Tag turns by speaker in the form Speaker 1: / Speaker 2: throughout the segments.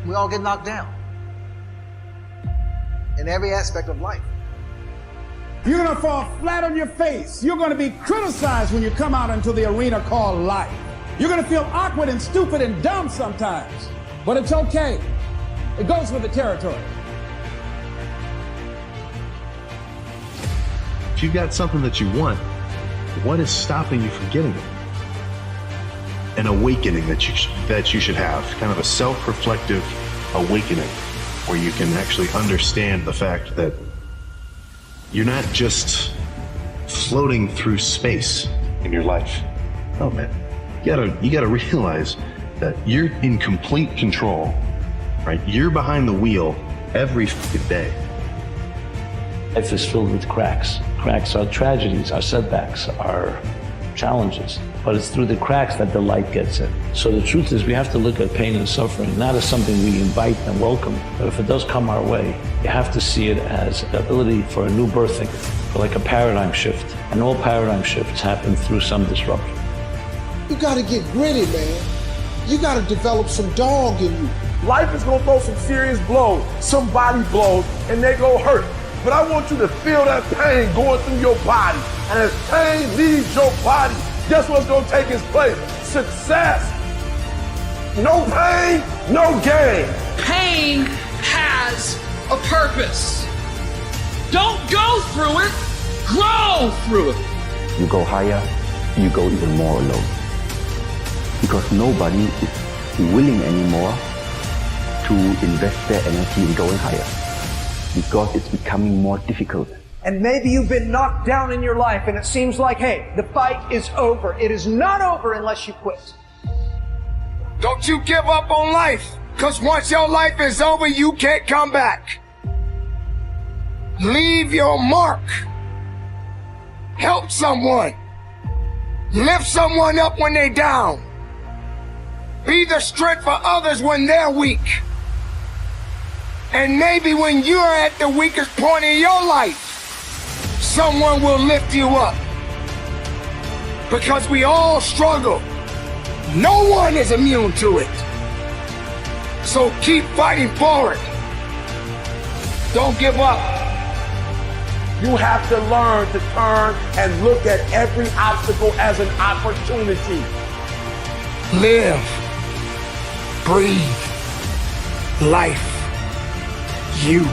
Speaker 1: We all get knocked down in every aspect of life.
Speaker 2: You're going to fall flat on your face. You're going to be criticized when you come out into the arena called life. You're going to feel awkward and stupid and dumb sometimes, but it's okay. It goes with the territory.
Speaker 3: If you've got something that you want, what is stopping you from getting it? An awakening that you should have, kind of a self-reflective awakening, where you can actually understand the fact that you're not just floating through space in your life. Oh man, you gotta realize that you're in complete control, right? You're behind the wheel every day.
Speaker 4: Life is filled with cracks. Cracks are tragedies, are setbacks, are challenges. But it's through the cracks that the light gets in. So the truth is we have to look at pain and suffering not as something we invite and welcome, but if it does come our way, you have to see it as the ability for a new birthing, for like a paradigm shift. And all paradigm shifts happen through some disruption.
Speaker 5: You gotta get gritty, man. You gotta develop some dog in you.
Speaker 6: Life is gonna throw some serious blows, some body blows, and they gonna hurt. But I want you to feel that pain going through your body. And as pain leaves your body, guess what's gonna take its place? Success. No pain, no gain.
Speaker 7: Pain has a purpose. Don't go through it, grow through it.
Speaker 8: You go higher, you go even more alone. Because nobody is willing anymore to invest their energy in going higher. Because it's becoming more difficult.
Speaker 9: And maybe you've been knocked down in your life and it seems like, hey, the fight is over. It is not over unless you quit.
Speaker 10: Don't you give up on life, because once your life is over, you can't come back. Leave your mark. Help someone. Lift someone up when they're down. Be the strength for others when they're weak. And maybe when you're at the weakest point in your life, someone will lift you up. Because we all struggle. No one is immune to it. So keep fighting forward. Don't give up.
Speaker 6: You have to learn to turn and look at every obstacle as an opportunity.
Speaker 10: Live. Breathe. Life. You.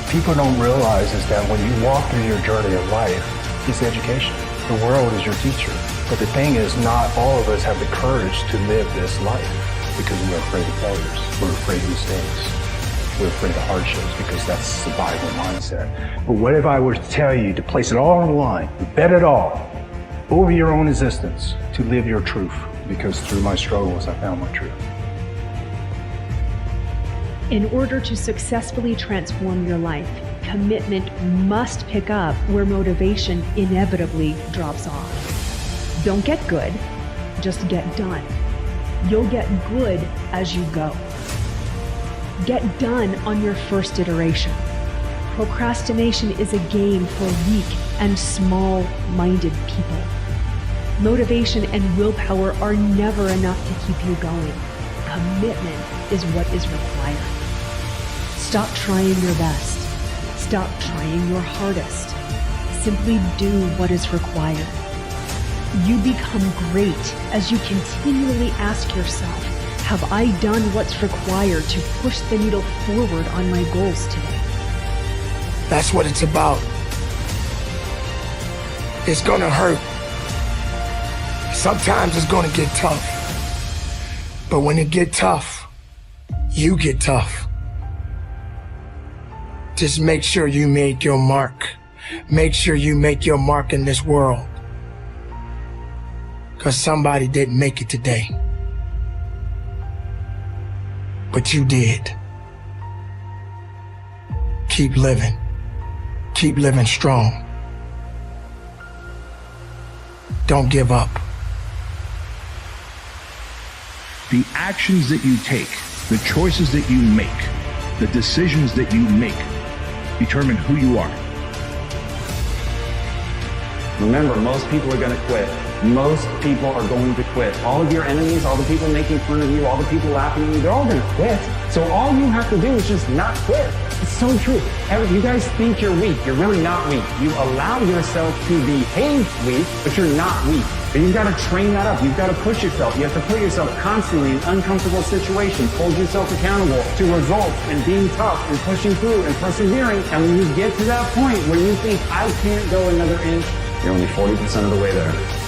Speaker 11: People don't realize is that when you walk through your journey of life, it's education. The world is your teacher. But the thing is, not all of us have the courage to live this life because we're afraid of failures. We're afraid of mistakes. We're afraid of hardships because that's a survival mindset. But what if I were to tell you to place it all on the line, bet it all over your own existence to live your truth? Because through my struggles, I found my truth.
Speaker 12: In order to successfully transform your life, commitment must pick up where motivation inevitably drops off. Don't get good, just get done. You'll get good as you go. Get done on your first iteration. Procrastination is a game for weak and small-minded people. Motivation and willpower are never enough to keep you going. Commitment is what is required. Stop trying your best. Stop trying your hardest. Simply do what is required. You become great as you continually ask yourself, have I done what's required to push the needle forward on my goals today?
Speaker 10: That's what it's about. It's gonna hurt. Sometimes it's gonna get tough. But when it get tough, you get tough. Just make sure you make your mark. Make sure you make your mark in this world. Because somebody didn't make it today. But you did. Keep living. Keep living strong. Don't give up.
Speaker 13: The actions that you take, the choices that you make, the decisions that you make determine who you are.
Speaker 14: Remember, most people are going to quit. Most people are going to quit. All of your enemies, all the people making fun of you, all the people laughing at you, they're all going to quit. So all you have to do is just not quit. It's so true. You guys think you're weak. You're really not weak. You allow yourself to behave weak, but you're not weak. But you've got to train that up. You've got to push yourself. You have to put yourself constantly in uncomfortable situations, hold yourself accountable to results and being tough and pushing through and persevering. And when you get to that point where you think, I can't go another inch, you're only 40% of the way there.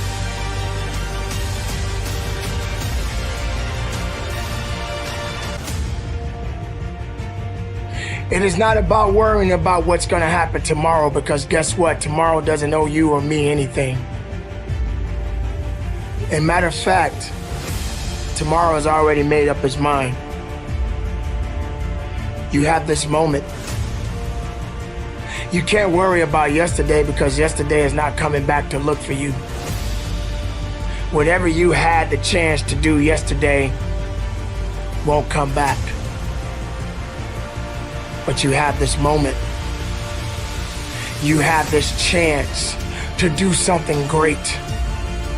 Speaker 10: It is not about worrying about what's going to happen tomorrow, because guess what? Tomorrow doesn't owe you or me anything. And matter of fact, tomorrow has already made up its mind. You have this moment. You can't worry about yesterday, because yesterday is not coming back to look for you. Whatever you had the chance to do yesterday won't come back. But you have this moment. You have this chance to do something great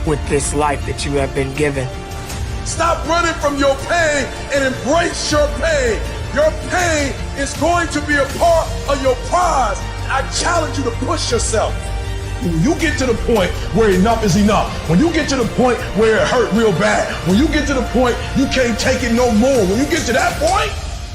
Speaker 10: with this life that you have been given.
Speaker 6: Stop running from your pain and embrace your pain. Your pain is going to be a part of your prize. I challenge you to push yourself. When you get to the point where enough is enough, when you get to the point where it hurt real bad, when you get to the point you can't take it no more, when you get to that point,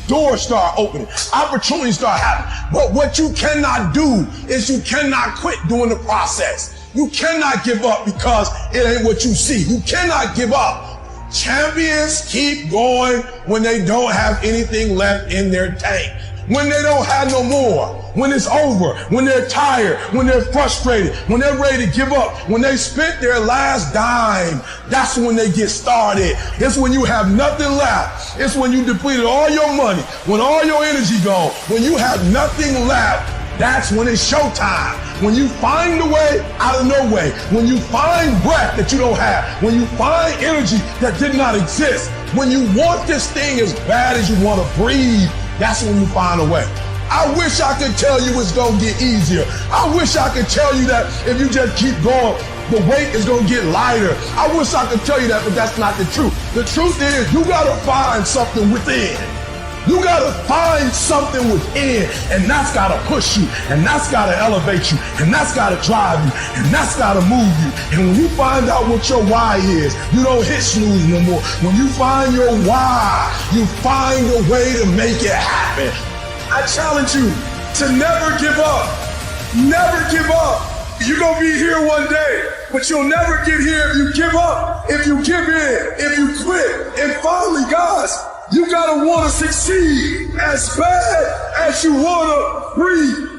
Speaker 6: doors start opening, opportunities start happening. But what you cannot do is you cannot quit during the process. You cannot give up because it ain't what you see. You cannot give up. Champions keep going when they don't have anything left in their tank. When they don't have no more, when it's over, when they're tired, when they're frustrated, when they're ready to give up, when they spent their last dime, that's when they get started. It's when you have nothing left. It's when you depleted all your money, when all your energy gone, when you have nothing left. That's when it's showtime. When you find a way out of no way, when you find breath that you don't have, when you find energy that did not exist, when you want this thing as bad as you want to breathe, that's when you find a way. I wish I could tell you it's gonna get easier. I wish I could tell you that if you just keep going, the weight is gonna get lighter. I wish I could tell you that, but that's not the truth. The truth is, you gotta find something within. You gotta find something within, and that's gotta push you, and that's gotta elevate you, and that's gotta drive you, and that's gotta move you. And when you find out what your why is, you don't hit snooze no more. When you find your why, you find a way to make it happen. I challenge you to never give up. Never give up. You're gonna be here one day, but you'll never get here if you give up, if you give in, if you quit. And finally, guys, you gotta wanna succeed as bad as you wanna breathe.